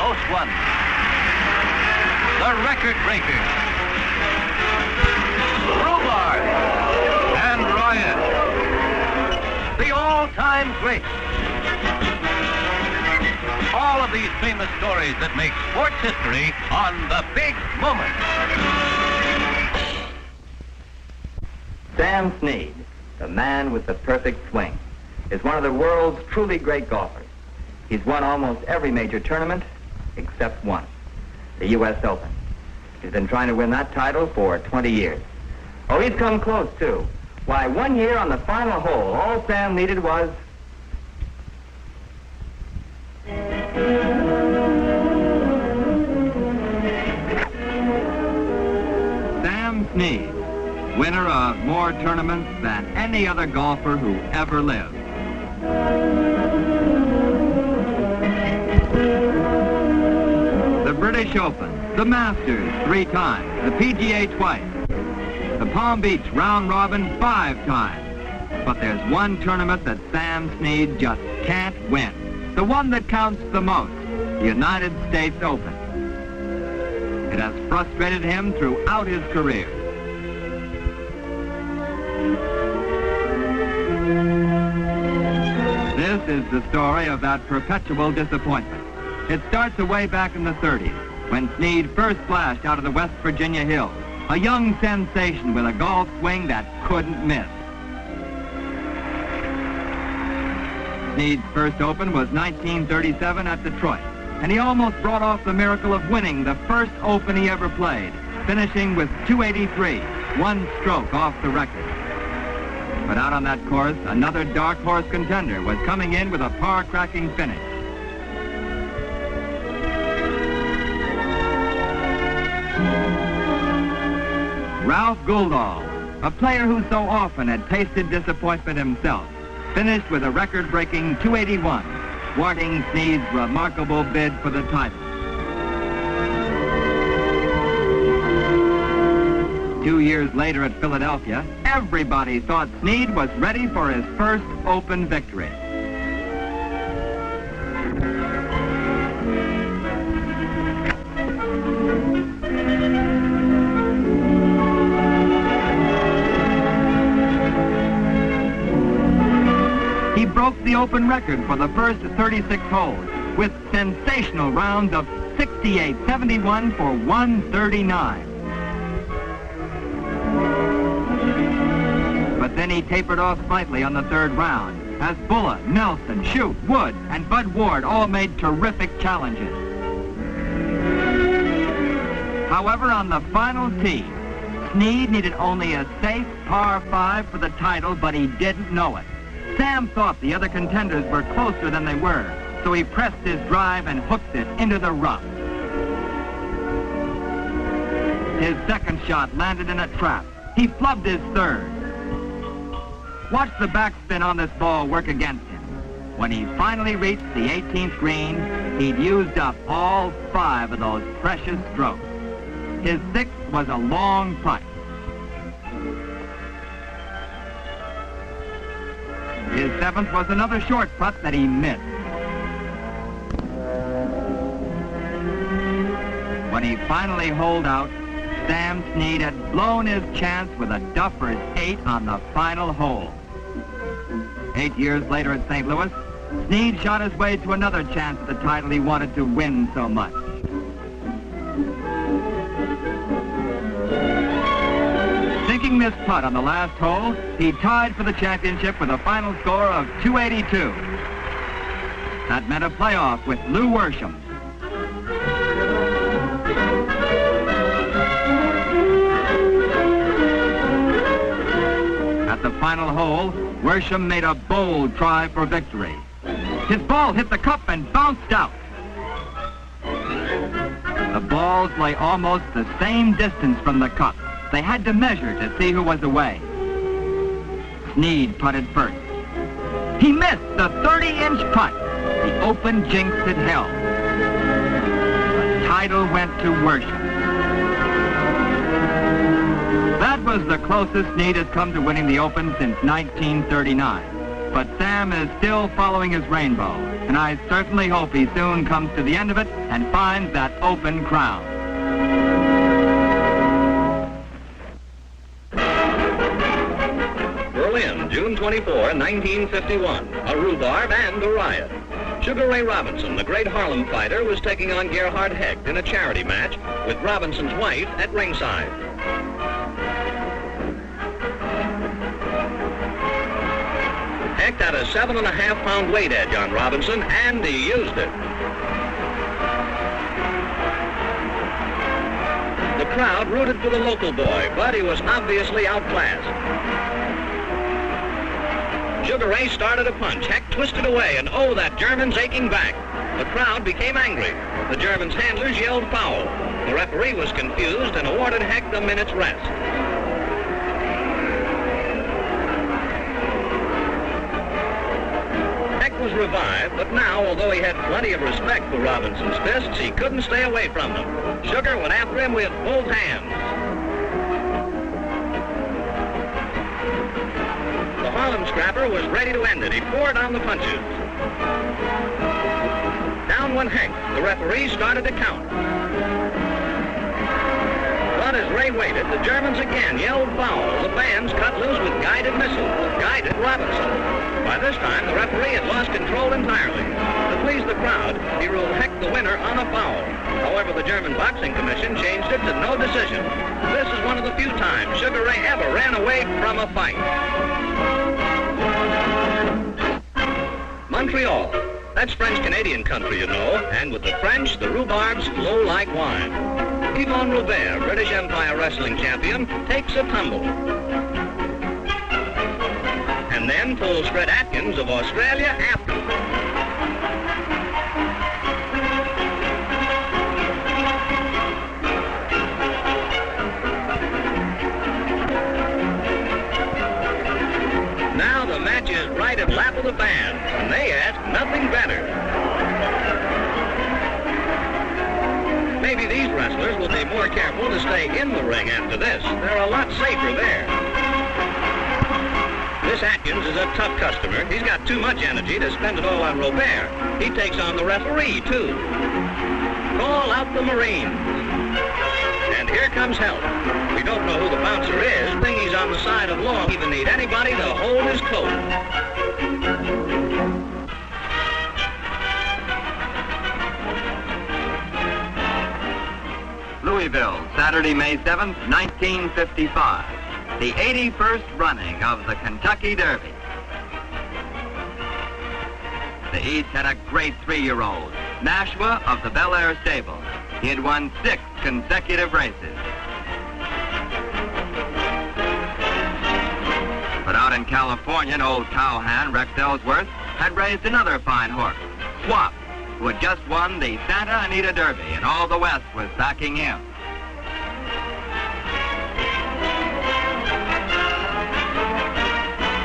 most won. The record breaker. Rhubarb and Royan. The all-time great. All of these famous stories that make sports history on the big moment. Sam Snead, the man with the perfect swing, is one of the world's truly great golfers. He's won almost every major tournament except one, the U.S. Open. He's been trying to win that title for 20 years. Oh, he's come close, too. Why, one year on the final hole, all Sam needed was... Sam Snead, winner of more tournaments than any other golfer who ever lived. The British Open, the Masters 3 times, the PGA twice, the Palm Beach round robin 5 times. But there's one tournament that Sam Snead just can't win. The one that counts the most, the United States Open. It has frustrated him throughout his career. This is the story of that perpetual disappointment. It starts away back in the 30s, when Snead first flashed out of the West Virginia hills, a young sensation with a golf swing that couldn't miss. Snead's first Open was 1937 at Detroit, and he almost brought off the miracle of winning the first Open he ever played, finishing with 283, 1 stroke off the record. But out on that course, another dark horse contender was coming in with a par-cracking finish. Ralph Gouldall, a player who so often had tasted disappointment himself, finished with a record-breaking 281, thwarting Snead's remarkable bid for the title. 2 years later at Philadelphia, everybody thought Snead was ready for his first Open victory. He broke the Open record for the first 36 holes with sensational rounds of 68, 71 for 139. But then he tapered off slightly on the 3rd round as Bulla, Nelson, Shute, Wood, and Bud Ward all made terrific challenges. However, on the final tee, Snead needed only a safe par 5 for the title, but he didn't know it. Sam thought the other contenders were closer than they were, so he pressed his drive and hooked it into the rough. His second shot landed in a trap. He flubbed his 3rd. Watch the backspin on this ball work against him. When he finally reached the 18th green, he'd used up all 5 of those precious strokes. His 6th was a long putt. His 7th was another short putt that he missed. When he finally holed out, Sam Snead had blown his chance with a duffer's 8 on the final hole. 8 years later at St. Louis, Snead shot his way to another chance at the title he wanted to win so much. Sinking this putt on the last hole, he tied for the championship with a final score of 282. That meant a playoff with Lou Worsham. At the final hole, Worsham made a bold try for victory. His ball hit the cup and bounced out. The balls lay almost the same distance from the cup. They had to measure to see who was away. Snead putted first. He missed the 30-inch putt. The Open jinx had held. The title went to Worsham. That was the closest Snead has come to winning the Open since 1939. But Sam is still following his rainbow, and I certainly hope he soon comes to the end of it and finds that open crown. Berlin, June 24, 1951. A rhubarb and a riot. Sugar Ray Robinson, the great Harlem fighter, was taking on Gerhard Hecht in a charity match with Robinson's wife at ringside. Hecht had a 7.5-pound weight edge on Robinson, and he used it. The crowd rooted for the local boy, but he was obviously outclassed. Sugar Ray started a punch. Hecht twisted away, and oh, that German's aching back. The crowd became angry. The German's handlers yelled foul. The referee was confused and awarded Hecht a minute's rest. Hecht was revived, but now, although he had plenty of respect for Robinson's fists, he couldn't stay away from them. Sugar went after him with both hands. The Harlem scrapper was ready to end it. He poured on the punches. Down went Hecht. The referee started to count. But as Ray waited, the Germans again yelled foul. The bands cut loose with guided missiles, guided Robinson. By this time, the referee had lost control entirely. To please the crowd, he ruled Hecht the winner on a foul. However, the German Boxing Commission changed it to no decision. This is one of the few times Sugar Ray ever ran away from a fight. Montreal. That's French-Canadian country, you know, and with the French, the rhubarbs flow like wine. Yvon Robert, British Empire wrestling champion, takes a tumble. And then pulls Fred Atkins of Australia after. Now the match is right at lap of the band, and they ask nothing better. Maybe these wrestlers will be more careful to stay in the ring after this. They're a lot safer there. This Atkins is a tough customer. He's got too much energy to spend it all on Robert. He takes on the referee, too. Call out the Marines. And here comes help. We don't know who the bouncer is. Think he's on the side of law. Even need anybody to hold his coat. Louisville, Saturday, May 7th, 1955. The 81st running of the Kentucky Derby. The East had a great 3-year-old, Nashua of the Bel Air stable. He had won 6 consecutive races. But out in California, an old cowhand, Rex Ellsworth, had raised another fine horse, Swap, who had just won the Santa Anita Derby, and all the West was backing him.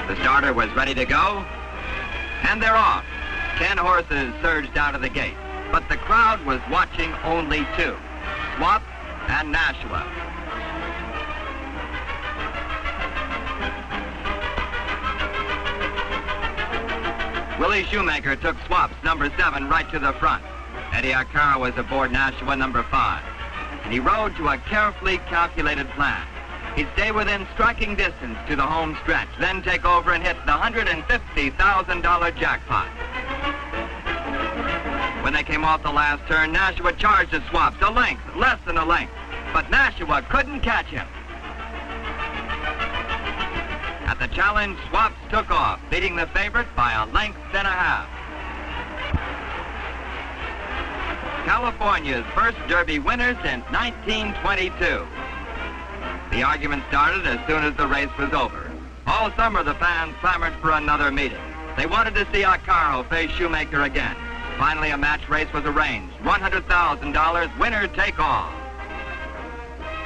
The starter was ready to go, and they're off. 10 horses surged out of the gate, but the crowd was watching only 2, Swap and Nashua. Willie Shoemaker took Swap's number 7 right to the front. Eddie Arcaro was aboard Nashua number 5, and he rode to a carefully calculated plan. He'd stay within striking distance to the home stretch, then take over and hit the $150,000 jackpot. When they came off the last turn, Nashua charged at Swap's a length, less than a length, but Nashua couldn't catch him. At the challenge, Swaps took off, beating the favorite by a length and a half. California's first Derby winner since 1922. The argument started as soon as the race was over. All summer, the fans clamored for another meeting. They wanted to see Arcaro face Shoemaker again. Finally, a match race was arranged. $100,000, winner take all.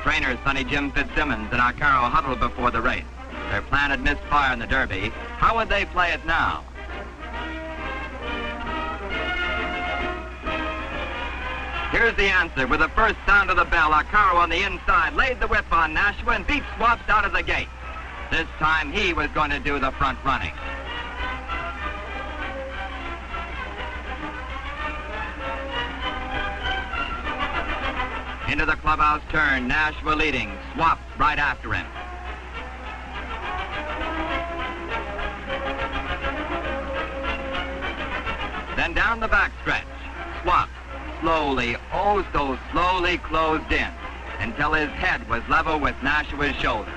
Trainers Sonny Jim Fitzsimmons and Arcaro huddled before the race. Their plan had missed fire in the Derby. How would they play it now? Here's the answer. With the first sound of the bell, Arcaro on the inside laid the whip on Nashua and beat Swaps out of the gate. This time he was going to do the front running. Into the clubhouse turn, Nashua leading. Swap right after him. Then down the backstretch, Swap slowly, oh so slowly closed in until his head was level with Nashua's shoulder.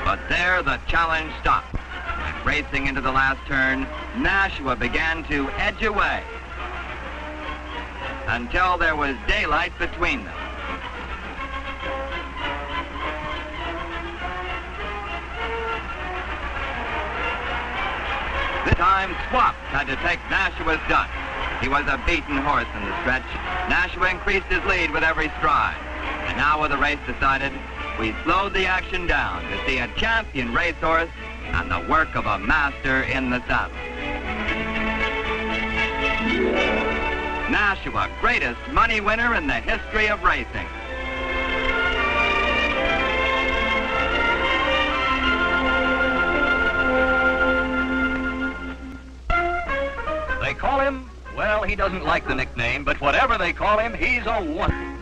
But there the challenge stopped. And racing into the last turn, Nashua began to edge away until there was daylight between them. This time, Swap had to take Nashua's dust. He was a beaten horse in the stretch. Nashua increased his lead with every stride. And now with the race decided, we slowed the action down to see a champion racehorse and the work of a master in the saddle. Nashua, greatest money winner in the history of racing. They call him, well, he doesn't like the nickname, but whatever they call him, he's a wonder.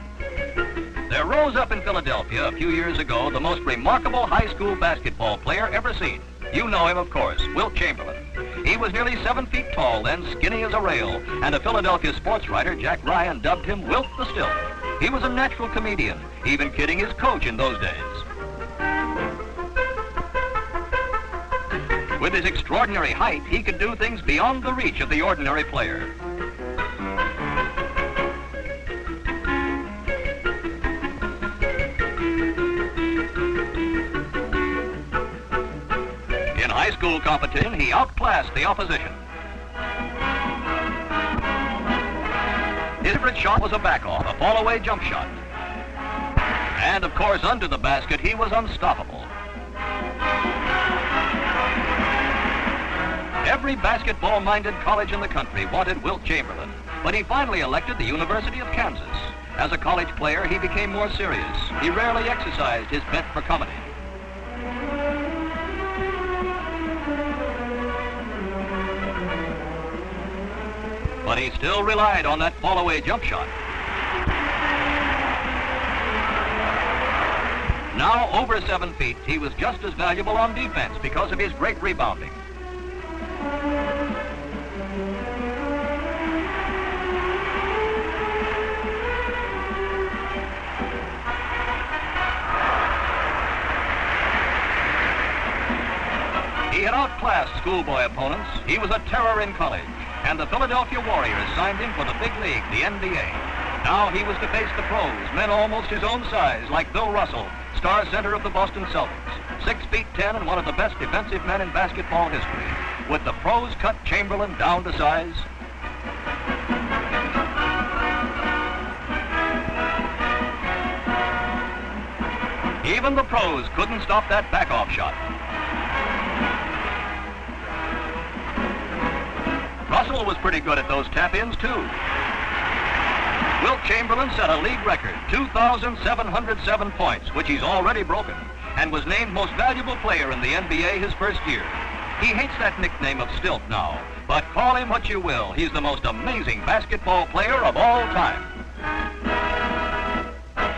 There rose up in Philadelphia a few years ago the most remarkable high school basketball player ever seen. You know him, of course, Wilt Chamberlain. He was nearly 7 feet tall, then skinny as a rail, and a Philadelphia sports writer, Jack Ryan, dubbed him Wilt the Stilt. He was a natural comedian, even kidding his coach in those days. With his extraordinary height, he could do things beyond the reach of the ordinary player. In high school competition, he outclassed the opposition. His favorite shot was a back-off, a fall-away jump shot. And, of course, under the basket, he was unstoppable. Every basketball-minded college in the country wanted Wilt Chamberlain, but he finally elected the University of Kansas. As a college player, he became more serious. He rarely exercised his bent for comedy. But he still relied on that fall-away jump shot. Now, over 7 feet, he was just as valuable on defense because of his great rebounding. He had outclassed schoolboy opponents. He was a terror in college, and the Philadelphia Warriors signed him for the big league, the NBA. Now he was to face the pros, men almost his own size, like Bill Russell, star center of the Boston Celtics, 6 feet 10 and one of the best defensive men in basketball history. Would the pros cut Chamberlain down to size? Even the pros couldn't stop that back-off shot. Russell was pretty good at those tap-ins, too. Wilt Chamberlain set a league record, 2,707 points, which he's already broken, and was named most valuable player in the NBA his first year. He hates that nickname of Stilt now, but call him what you will, he's the most amazing basketball player of all time.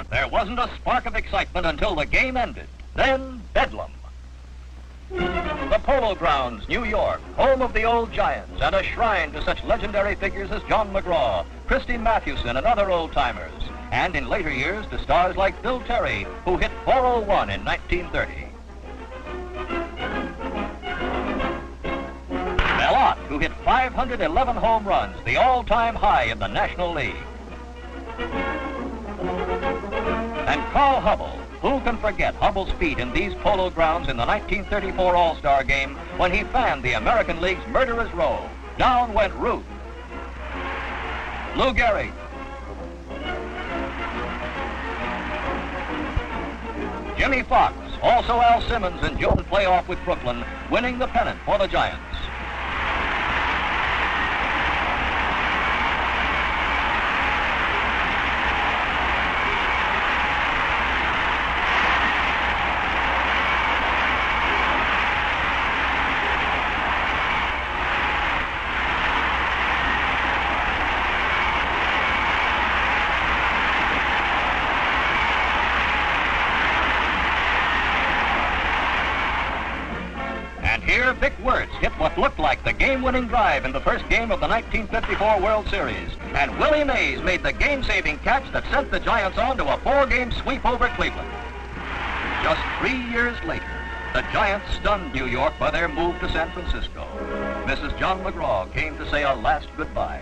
There wasn't a spark of excitement until the game ended. Then, bedlam. The Polo Grounds, New York, home of the old Giants, and a shrine to such legendary figures as John McGraw, Christy Mathewson, and other old-timers. And in later years to stars like Bill Terry, who hit 401 in 1930. Bellotte, who hit 511 home runs, the all-time high in the National League. And Carl Hubble. Who can forget Hubble's feat in these Polo Grounds in the 1934 All-Star Game when he fanned the American League's murderer's row? Down went Ruth. Lou Gehrig. Jimmy Fox, also Al Simmons and Joe playoff with Brooklyn, winning the pennant for the Giants. Vic Wirtz hit what looked like the game-winning drive in the first game of the 1954 World Series. And Willie Mays made the game-saving catch that sent the Giants on to a 4-game sweep over Cleveland. Just 3 years later, the Giants stunned New York by their move to San Francisco. Mrs. John McGraw came to say a last goodbye.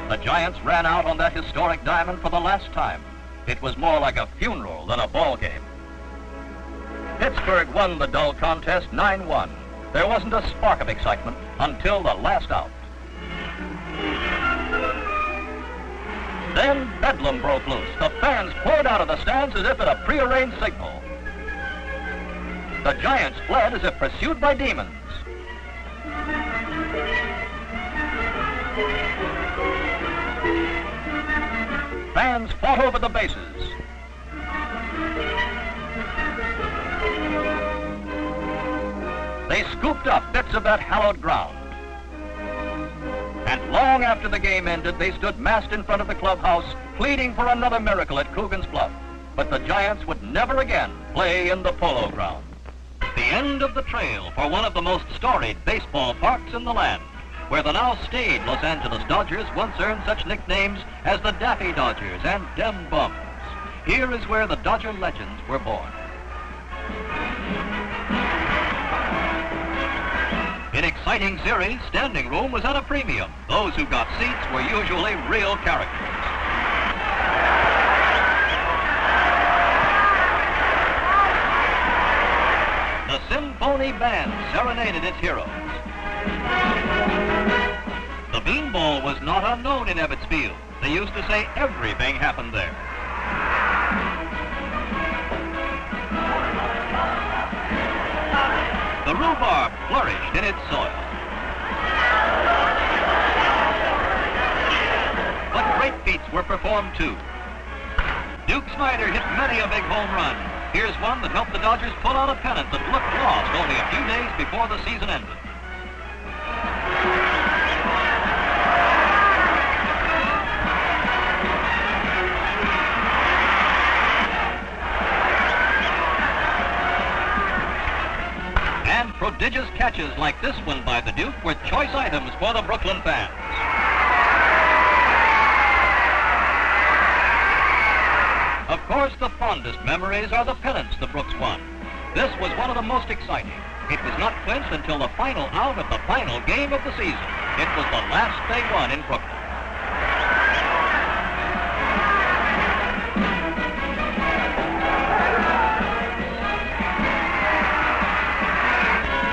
The Giants ran out on that historic diamond for the last time. It was more like a funeral than a ball game. Pittsburgh won the dull contest 9-1. There wasn't a spark of excitement until the last out. Then bedlam broke loose. The fans poured out of the stands as if at a prearranged signal. The Giants fled as if pursued by demons. Fans fought over the bases. They scooped up bits of that hallowed ground. And long after the game ended, they stood massed in front of the clubhouse, pleading for another miracle at Coogan's Bluff. But the Giants would never again play in the Polo Ground. The end of the trail for one of the most storied baseball parks in the land, where the now staid Los Angeles Dodgers once earned such nicknames as the Daffy Dodgers and Dem Bums. Here is where the Dodger legends were born. In exciting series, standing room was at a premium. Those who got seats were usually real characters. The symphony band serenaded its heroes. The beanball was not unknown in Ebbets Field. They used to say everything happened there. The rhubarb flourished in its soil. But great feats were performed too. Duke Snyder hit many a big home run. Here's one that helped the Dodgers pull out a pennant that looked lost only a few days before the season ended. And prodigious catches like this one by the Duke were choice items for the Brooklyn fans. Of course, the fondest memories are the pennants the Brooks won. This was one of the most exciting. It was not clinched until the final out of the final game of the season. It was the last they won in Brooklyn.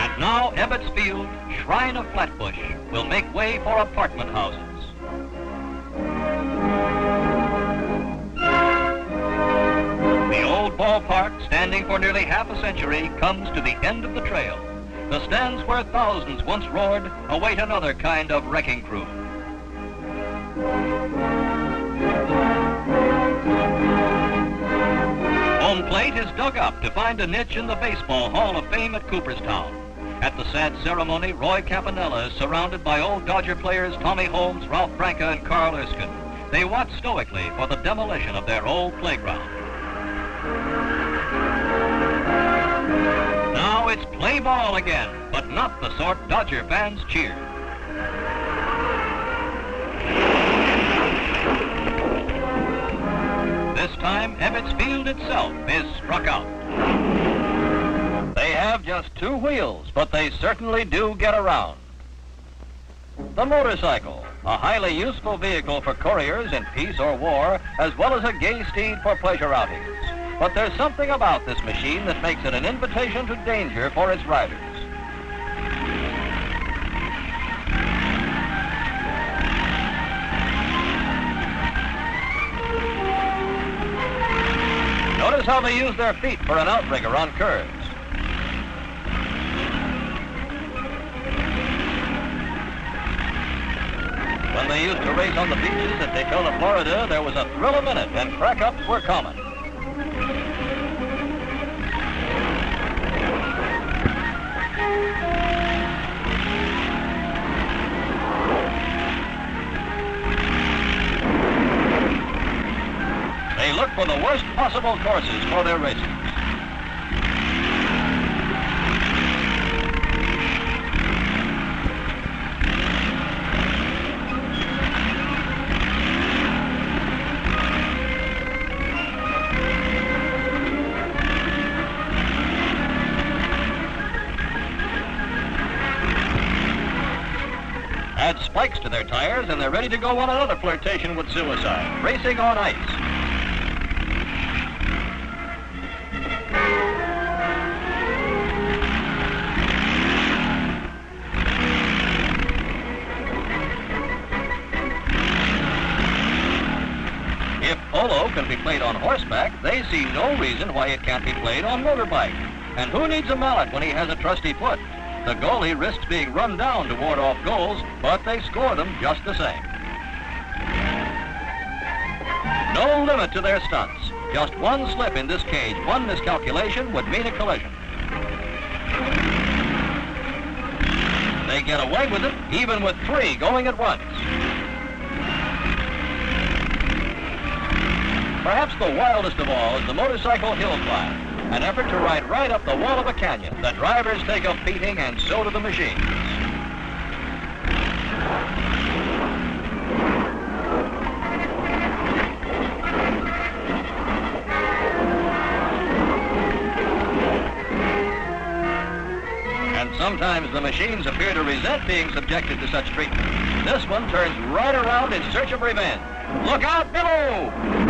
And now Ebbets Field, shrine of Flatbush, will make way for apartment houses. The old ballpark, standing for nearly half a century, comes to the end of the trail. The stands where thousands once roared await another kind of wrecking crew. Home plate is dug up to find a niche in the Baseball Hall of Fame at Cooperstown. At the sad ceremony, Roy Campanella is surrounded by old Dodger players Tommy Holmes, Ralph Branca, and Carl Erskine. They watch stoically for the demolition of their old playground. Now it's play ball again, but not the sort Dodger fans cheer. This time, Ebbets Field itself is struck out. They have just 2 wheels, but they certainly do get around. The motorcycle, a highly useful vehicle for couriers in peace or war, as well as a gay steed for pleasure outings. But there's something about this machine that makes it an invitation to danger for its riders. Notice how they use their feet for an outrigger on curves. When they used to race on the beaches at Daytona, Florida, there was a thrill a minute and crack-ups were common. They look for the worst possible courses for their races. add spikes to their tires, and they're ready to go on another flirtation with suicide, racing on ice. If polo can be played on horseback, they see no reason why it can't be played on motorbike. And who needs a mallet when he has a trusty foot? The goalie risks being run down to ward off goals, but they score them just the same. No limit to their stunts. Just one slip in this cage, one miscalculation would mean a collision. They get away with it, even with 3 going at once. Perhaps the wildest of all is the motorcycle hill climb, an effort to ride right up the wall of a canyon. The drivers take a beating, and so do the machines. And sometimes the machines appear to resent being subjected to such treatment. This one turns right around in search of revenge. Look out below!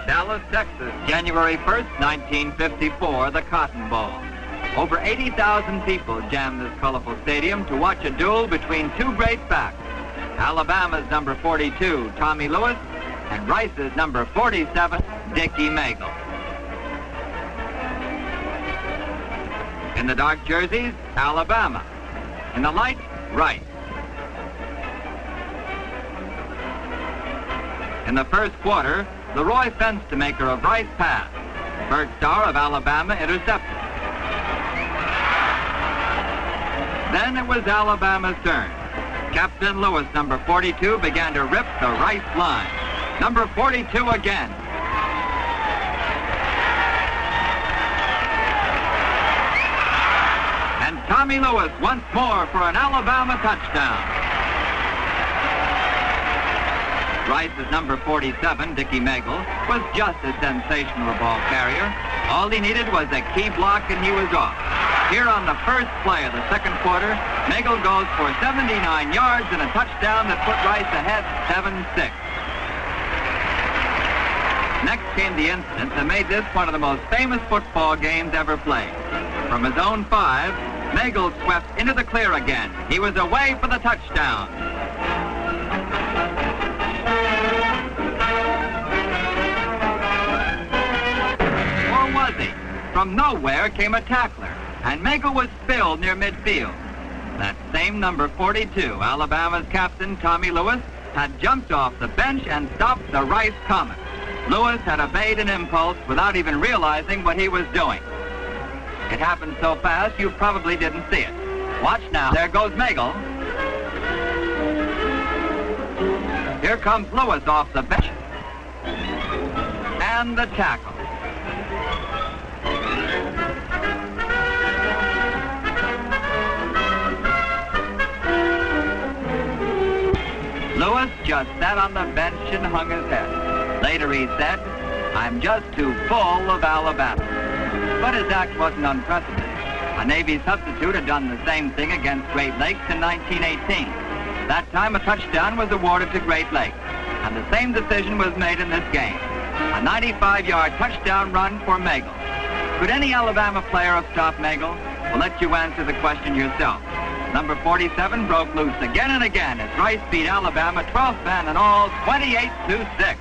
Dallas, Texas, January 1st, 1954, the Cotton Bowl. Over 80,000 people jammed this colorful stadium to watch a duel between 2 great backs, Alabama's number 42, Tommy Lewis, and Rice's number 47, Dickie Magle. In the dark jerseys, Alabama. In the light, Rice. In the first quarter, Leroy Fenstermaker of Rice passed. Bert Starr of Alabama intercepted. Then it was Alabama's turn. Captain Lewis, number 42, began to rip the Rice line. Number 42 again. And Tommy Lewis once more for an Alabama touchdown. Rice's number 47, Dickie Magle, was just a sensational ball carrier. All he needed was a key block and he was off. Here on the first play of the second quarter, Magle goes for 79 yards and a touchdown that put Rice ahead 7-6. Next came the incident that made this one of the most famous football games ever played. From his own 5, Magle swept into the clear again. He was away for the touchdown. From nowhere came a tackler, and Magle was spilled near midfield. That same number 42, Alabama's captain, Tommy Lewis, had jumped off the bench and stopped the Rice Comet. Lewis had obeyed an impulse without even realizing what he was doing. It happened so fast you probably didn't see it. Watch now. There goes Magle. Here comes Lewis off the bench. And the tackle. Lewis just sat on the bench and hung his head. Later he said, "I'm just too full of Alabama." But his act wasn't unprecedented. A Navy substitute had done the same thing against Great Lakes in 1918. That time a touchdown was awarded to Great Lakes, and the same decision was made in this game. A 95-yard touchdown run for Magle. Could any Alabama player have stopped Magle? We'll let you answer the question yourself. Number 47 broke loose again and again as Rice beat Alabama 12th man and all 28-6.